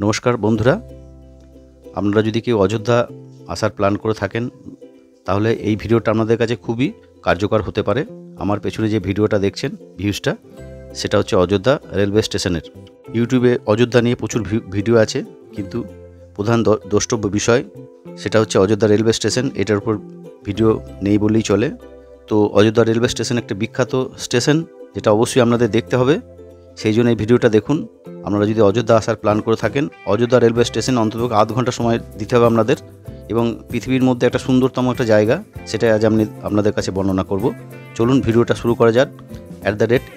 নমস্কার বন্ধুরা, আপনারা যদি কেউ অযোধ্যা আসার প্ল্যান করে থাকেন তাহলে এই ভিডিওটা আপনাদের কাছে খুবই কার্যকর হতে পারে। আমার পেছনে যে ভিডিওটা দেখছেন ভিউজটা, সেটা হচ্ছে অযোধ্যা রেলওয়ে স্টেশনের। ইউটিউবে অযোধ্যা নিয়ে প্রচুর ভিডিও আছে, কিন্তু প্রধান দ্রষ্টব্য বিষয় সেটা হচ্ছে অযোধ্যা রেলওয়ে স্টেশন। এটার উপর ভিডিও নেই বললেই চলে। তো অযোধ্যা রেলওয়ে স্টেশন একটা বিখ্যাত স্টেশন, যেটা অবশ্যই আপনাদের দেখতে হবে। সেই জন্য এই ভিডিওটা দেখুন। আপনারা যদি অযোধ্যা আসার প্ল্যান করে থাকেন, অযোধ্যা রেলওয়ে স্টেশন অন্তত আধ ঘন্টা সময় দিতে হবে আপনাদের। এবং পৃথিবীর মধ্যে একটা সুন্দরতম একটা জায়গা, সেটাই আজ আমি আপনাদের কাছে বর্ণনা করব। চলুন ভিডিওটা শুরু করা যাক।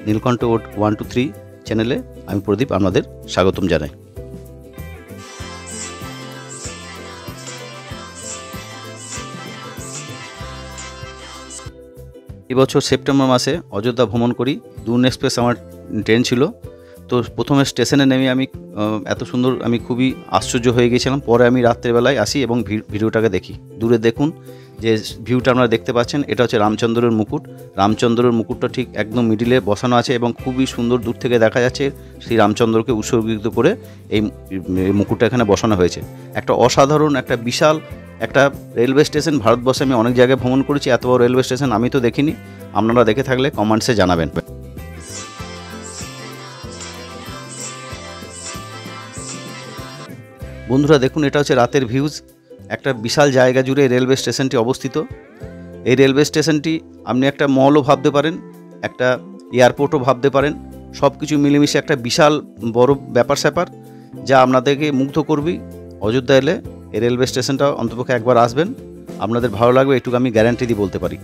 @নীলকণ্ঠ 123 চ্যানেলে আমি প্রদীপ আপনাদের স্বাগতম জানাই। এবছর সেপ্টেম্বর মাসে অযোধ্যা ভ্রমণ করি। দুন এক্সপ্রেস আমার ট্রেন ছিল। তো প্রথমে স্টেশনে নেমে আমি এত সুন্দর, আমি খুবই আশ্চর্য হয়ে গিয়েছিলাম। পরে আমি রাত্রেবেলায় আসি এবং ভিডিওটাকে দেখি। দূরে দেখুন যে ভিউটা আপনারা দেখতে পাচ্ছেন, এটা হচ্ছে রামচন্দ্রের মুকুট। রামচন্দ্রের মুকুটটা ঠিক একদম মিডিলে বসানো আছে এবং খুবই সুন্দর দূর থেকে দেখা যাচ্ছে শ্রী রামচন্দ্রকে উৎসর্গিত করে এই মুকুটটা এখানে বসানো হয়েছে। একটা অসাধারণ, একটা বিশাল একটা রেলওয়ে স্টেশন। ভারতবর্ষে আমি অনেক জায়গায় ভ্রমণ করেছি, এত বড় রেলওয়ে স্টেশন আমি তো দেখিনি। আপনারা দেখে থাকলে কমেন্টসে জানাবেন। বন্ধুরা দেখুন, এটা হচ্ছে রাতের ভিউজ। একটা বিশাল জায়গা জুড়ে রেলওয়ে স্টেশনটি অবস্থিত। এই রেলওয়ে স্টেশনটি আপনি একটা মলও ভাবতে পারেন, একটা এয়ারপোর্টও ভাবতে পারেন। সব কিছু মিলেমিশে একটা বিশাল বড় ব্যাপার স্যাপার, যা আপনাদেরকে মুগ্ধ করবেই। অযোধ্যা এলে এই রেলওয়ে স্টেশনটা অন্তপক্ষে একবার আসবেন, আপনাদের ভালো লাগবে, এটুকু আমি গ্যারান্টি দিয়ে বলতে পারি।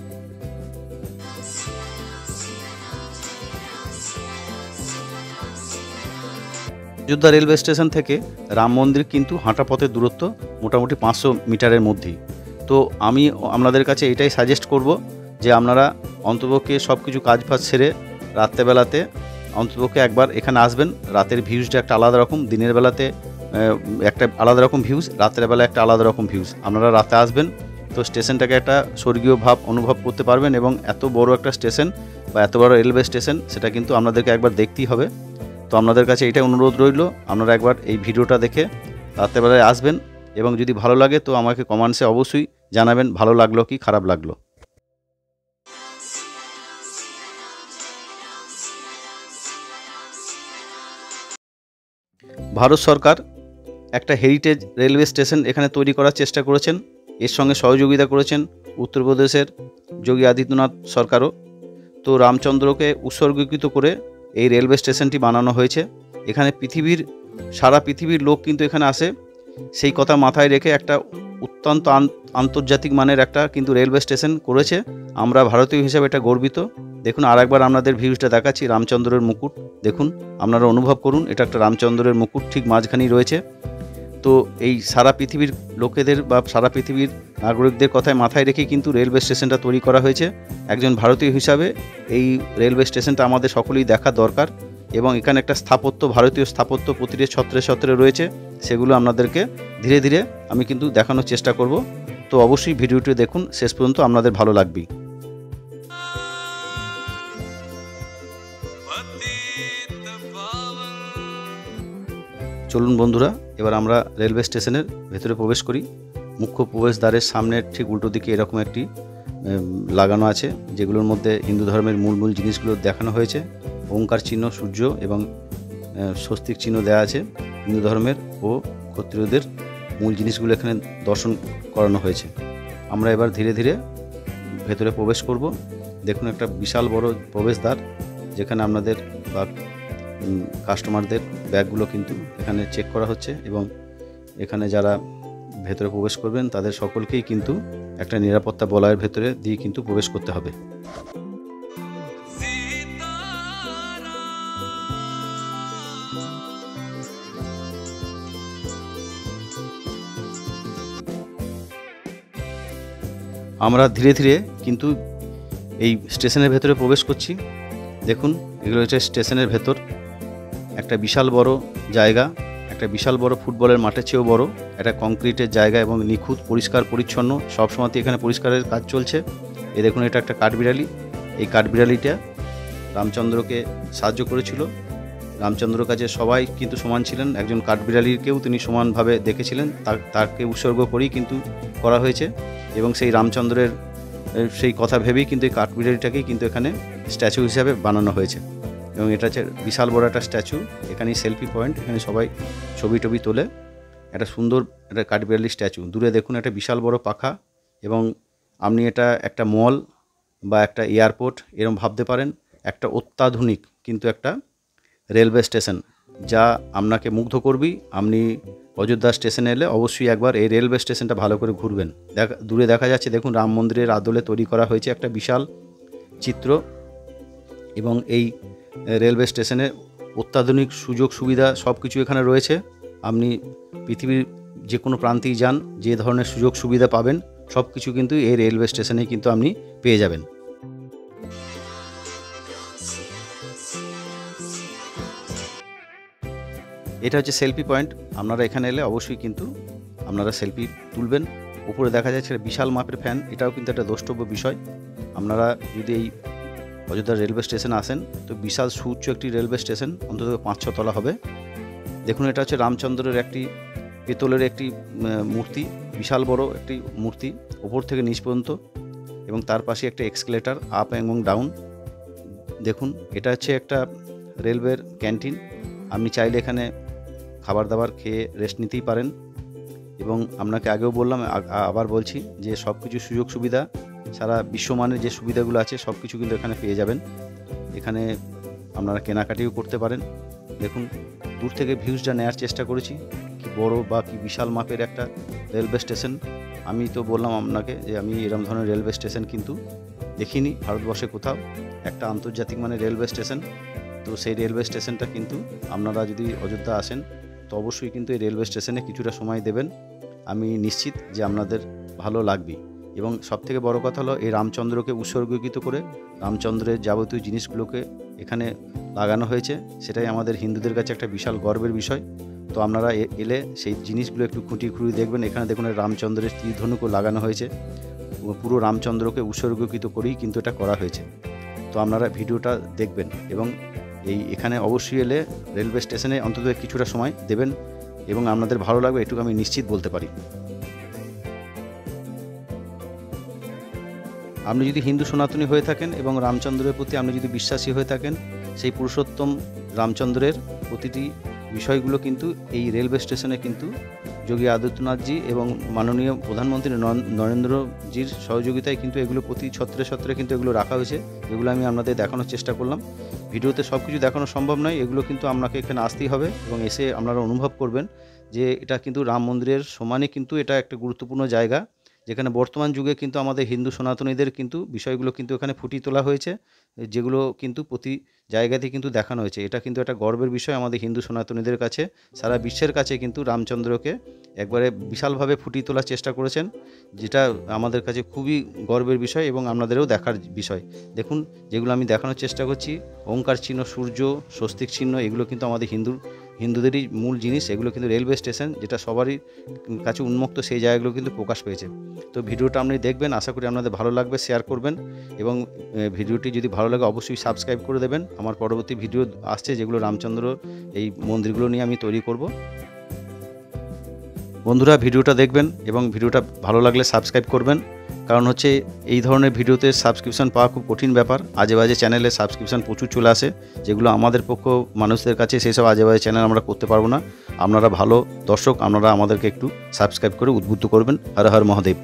অযোধ্যা রেলওয়ে স্টেশন থেকে রাম মন্দির কিন্তু হাঁটা পথের দূরত্ব মোটামুটি 500 মিটারের মধ্যেই। তো আমি আপনাদের কাছে এটাই সাজেস্ট করব যে আপনারা অন্তপক্ষে সব কিছু কাজ ফাজ সেরে রাত্রেবেলাতে অন্তপক্ষে একবার এখানে আসবেন। রাতের ভিউজটা একটা আলাদা রকম, দিনের বেলাতে একটা আলাদা রকম ভিউজ, রাত্রেবেলা একটা আলাদা রকম ভিউজ। আপনারা রাতে আসবেন তো স্টেশনটাকে একটা স্বর্গীয় ভাব অনুভব করতে পারবেন। এবং এত বড় একটা স্টেশন বা এত বড় রেলওয়ে স্টেশন, সেটা কিন্তু আপনাদেরকে একবার দেখতেই হবে। তো আপনাদের কাছে এইটাই অনুরোধ রইল, আপনারা একবার এই ভিডিওটা দেখে রাত্রেবেলায় আসবেন। এবং যদি ভালো লাগে তো আমাকে কমেন্টসে অবশ্যই জানাবেন ভালো লাগলো কি খারাপ লাগলো। ভারত সরকার একটা হেরিটেজ রেলওয়ে স্টেশন এখানে তৈরি করার চেষ্টা করেছেন। এর সঙ্গে সহযোগিতা করেছেন উত্তরপ্রদেশের যোগী আদিত্যনাথ সরকারও। তো রামচন্দ্রকে উৎসর্গীকৃত করে এই রেলওয়ে স্টেশনটি বানানো হয়েছে। এখানে সারা পৃথিবীর লোক কিন্তু এখানে আসে। সেই কথা মাথায় রেখে একটা অত্যন্ত আন্তর্জাতিক মানের একটা কিন্তু রেলওয়ে স্টেশন করেছে। আমরা ভারতীয় হিসেবে এটা গর্বিত। দেখুন আরেকবার আপনাদের ভিউজটা দেখাচ্ছি। রামচন্দ্রের মুকুট দেখুন, আপনারা অনুভব করুন, এটা একটা রামচন্দ্রের মুকুট ঠিক মাঝখানেই রয়েছে। তো এই সারা পৃথিবীর লোকেদের বা সারা পৃথিবীর নাগরিকদের কথায় মাথায় রেখে কিন্তু রেলওয়ে স্টেশনটা তৈরি করা হয়েছে। একজন ভারতীয় হিসাবে এই রেলওয়ে স্টেশনটা আমাদের সকলেই দেখা দরকার। এবং এখানে একটা স্থাপত্য, ভারতীয় স্থাপত্য প্রতিটি ছত্রে ছত্রে রয়েছে, সেগুলো আপনাদেরকে ধীরে ধীরে আমি কিন্তু দেখানোর চেষ্টা করব। তো অবশ্যই ভিডিওটি দেখুন শেষ পর্যন্ত, আপনাদের ভালো লাগবেই। চলুন বন্ধুরা, এবার আমরা রেলওয়ে স্টেশনের ভেতরে প্রবেশ করি। মুখ্য প্রবেশদ্বারের সামনে ঠিক উল্টো দিকে এরকম একটি লাগানো আছে, যেগুলোর মধ্যে হিন্দু ধর্মের মূল জিনিসগুলো দেখানো হয়েছে। ওঙ্কার চিহ্ন, সূর্য এবং স্বস্তিক চিহ্ন দেওয়া আছে। হিন্দু ধর্মের ও ক্ষত্রিয়দের মূল জিনিসগুলো এখানে দর্শন করানো হয়েছে। আমরা এবার ধীরে ধীরে ভেতরে প্রবেশ করব। দেখুন একটা বিশাল বড় প্রবেশদ্বার, যেখানে আপনাদের বা কাস্টমারদের ব্যাগগুলো কিন্তু এখানে চেক করা হচ্ছে। এবং এখানে যারা ভেতরে প্রবেশ করবেন তাদের সকলকেই কিন্তু একটা নিরাপত্তা বলয়ের ভেতরে দিয়ে কিন্তু প্রবেশ করতে হবে। আমরা ধীরে ধীরে কিন্তু এই স্টেশনের ভেতরে প্রবেশ করছি। দেখুন এগুলো হচ্ছে স্টেশনের ভেতর, একটা বিশাল বড় জায়গা, একটা বিশাল বড় ফুটবলের মাঠের চেয়েও বড় একটা কংক্রিটের জায়গা এবং নিখুঁত পরিষ্কার পরিচ্ছন্ন। সবসময় এখানে পরিষ্কারের কাজ চলছে। এই দেখুন এটা একটা কাঠবিড়ালি। এই কাঠবিড়ালিটা রামচন্দ্রকে সাহায্য করেছিল রামচন্দ্রর কাছে সবাই কিন্তু সমান ছিলেন, একজন কাঠবিড়ালিকেও তিনি সমানভাবে দেখেছিলেন, তাকে উৎসর্গ করেই কিন্তু করা হয়েছে। এবং সেই রামচন্দ্রের সেই কথা ভেবেই কিন্তু এই কাঠবিড়ালিটাকেই কিন্তু এখানে স্ট্যাচু হিসাবে বানানো হয়েছে। এবং এটা হচ্ছে বিশাল বড় একটা স্ট্যাচু, এখানেই সেলফি পয়েন্ট, এখানে সবাই ছবি টবি তোলে। একটা সুন্দর একটা কাঠবিড়ালি স্ট্যাচু, দূরে দেখুন একটা বিশাল বড় পাখা। এবং আপনি এটা একটা মল বা একটা এয়ারপোর্ট এরকম ভাবতে পারেন, একটা অত্যাধুনিক কিন্তু একটা রেলওয়ে স্টেশন, যা আপনাকে মুগ্ধ করবেই। আপনি অযোধ্যা স্টেশনে এলে অবশ্যই একবার এই রেলওয়ে স্টেশনটা ভালো করে ঘুরবেন। দূরে দেখা যাচ্ছে দেখুন রাম মন্দিরের আদলে তৈরি করা হয়েছে একটা বিশাল চিত্র। এবং এই রেলওয়ে স্টেশনে অত্যাধুনিক সুযোগ সুবিধা সব কিছু এখানে রয়েছে। আপনি পৃথিবীর যে কোনো প্রান্তেই যান, যে ধরনের সুযোগ সুবিধা পাবেন সব কিছু কিন্তু এই রেলওয়ে স্টেশনে কিন্তু আপনি পেয়ে যাবেন। এটা হচ্ছে সেলফি পয়েন্ট, আপনারা এখানে এলে অবশ্যই কিন্তু আপনারা সেলফি তুলবেন। উপরে দেখা যাচ্ছে বিশাল মাপের ফ্যান, এটাও কিন্তু একটা দ্রষ্টব্য বিষয়। আপনারা যদি এই অযোধ্যা রেলওয়ে স্টেশনে আসেন তো বিশাল সুউচ্চ একটি রেলওয়ে স্টেশন, অন্তত 5-6 তলা হবে। দেখুন এটা হচ্ছে রামচন্দ্রের একটি পেতলের একটি মূর্তি, বিশাল বড় একটি মূর্তি, ওপর থেকে নিচ পর্যন্ত। এবং তার পাশে একটা এক্সকেলেটার আপ এবং ডাউন। দেখুন এটা হচ্ছে একটা রেলওয়ের ক্যান্টিন, আপনি চাইলে এখানে খাবার দাবার খেয়ে রেস্ট নিতেই পারেন। এবং আপনাকে আগেও বললাম, আবার বলছি যে সব কিছু সুযোগ সুবিধা, সারা বিশ্বমানের যে সুবিধাগুলো আছে সব কিছু কিন্তু এখানে পেয়ে যাবেন। এখানে আপনারা কেনাকাটিও করতে পারেন। দেখুন দূর থেকে ভিউজটা নেওয়ার চেষ্টা করেছি, কি বড় বা কি বিশাল মাপের একটা রেলওয়ে স্টেশন। আমি তো বললাম আপনাকে যে আমি এরকম ধরনের রেলওয়ে স্টেশন কিন্তু দেখিনি ভারতবর্ষে কোথাও, একটা আন্তর্জাতিক মানের রেলওয়ে স্টেশন। তো সেই রেলওয়ে স্টেশনটা কিন্তু আপনারা যদি অযোধ্যা আসেন তো অবশ্যই কিন্তু এই রেলওয়ে স্টেশনে কিছুটা সময় দেবেন, আমি নিশ্চিত যে আপনাদের ভালো লাগবে। এবং সবথেকে বড় কথা হলো এই রামচন্দ্রকে উৎসর্গীকৃত করে রামচন্দ্রের যাবতীয় জিনিসগুলোকে এখানে লাগানো হয়েছে, সেটাই আমাদের হিন্দুদের কাছে একটা বিশাল গর্বের বিষয়। তো আপনারা এলে সেই জিনিসগুলো একটু খুঁটিয়ে খুঁটিয়ে দেখবেন। এখানে দেখুন রামচন্দ্রের তীরধনুকও লাগানো হয়েছে, পুরো রামচন্দ্রকে উৎসর্গীকৃত করেই কিন্তু এটা করা হয়েছে। তো আপনারা ভিডিওটা দেখবেন এবং এখানে অবশ্যই এলে রেলওয়ে স্টেশনে অন্তত কিছুটা সময় দেবেন এবং আপনাদের ভালো লাগবে, এটুকু আমি নিশ্চিত বলতে পারি। আপনি যদি হিন্দু সনাতনী হয়ে থাকেন এবং রামচন্দ্রের প্রতি আপনি যদি বিশ্বাসী হয়ে থাকেন, সেই পুরুষোত্তম রামচন্দ্রের প্রতিটি বিষয়গুলো কিন্তু এই রেলওয়ে স্টেশনে কিন্তু যোগী আদিত্যনাথজি এবং মাননীয় প্রধানমন্ত্রী নরেন্দ্রজির সহযোগিতায় কিন্তু এগুলো প্রতি ছত্রে ছত্রে কিন্তু এগুলো রাখা হয়েছে, যেগুলো আমি আপনাদের দেখানোর চেষ্টা করলাম। ভিডিওতে সব কিছু দেখানো সম্ভব নয়, এগুলো কিন্তু আপনাকে এখানে আসতেই হবে এবং এসে আপনারা অনুভব করবেন যে এটা কিন্তু রাম মন্দিরের সমানে কিন্তু এটা একটা গুরুত্বপূর্ণ জায়গা, যেখানে বর্তমান যুগে কিন্তু আমাদের হিন্দু সনাতনীদের কিন্তু বিষয়গুলো কিন্তু এখানে ফুটিয়ে তোলা হয়েছে, যেগুলো কিন্তু প্রতি জায়গাতে কিন্তু দেখানো হয়েছে। এটা কিন্তু একটা গর্বের বিষয় আমাদের হিন্দু সনাতনীদের কাছে, সারা বিশ্বের কাছে কিন্তু রামচন্দ্রকে একবারে বিশালভাবে ফুটিয়ে তোলার চেষ্টা করেছেন, যেটা আমাদের কাছে খুবই গর্বের বিষয় এবং আপনাদেরও দেখার বিষয়। দেখুন যেগুলো আমি দেখানোর চেষ্টা করছি, ওঙ্কার চিহ্ন, সূর্য, স্বস্তিক চিহ্ন, এগুলো কিন্তু আমাদের হিন্দুদেরই মূল জিনিস। এগুলো কিন্তু রেলওয়ে স্টেশন যেটা সবারই কাছে উন্মুক্ত, সেই জায়গাগুলো কিন্তু প্রকাশ পেয়েছে। তো ভিডিওটা আপনি দেখবেন, আশা করি আপনাদের ভালো লাগবে, শেয়ার করবেন এবং ভিডিওটি যদি ভালো লাগে অবশ্যই সাবস্ক্রাইব করে দেবেন। আমার পরবর্তী ভিডিও আসছে যেগুলো রামচন্দ্র এই মন্দিরগুলো নিয়ে আমি তৈরি করব। বন্ধুরা ভিডিওটা দেখবেন এবং ভিডিওটা ভালো লাগলে সাবস্ক্রাইব করবেন, কারণ হচ্ছে এই ধরনের ভিডিওতে সাবস্ক্রিপশন পাওয়া খুব কঠিন ব্যাপার। আজে বাজে চ্যানেলে সাবস্ক্রিপশন প্রচুর চলে আসে, যেগুলো আমাদের পক্ষ মানুষদের কাছে সেই সব আজে বাজে চ্যানেল আমরা করতে পারবো না। আপনারা ভালো দর্শক, আপনারা আমাদেরকে একটু সাবস্ক্রাইব করে উদ্বুদ্ধ করবেন। হর হর মহাদেব।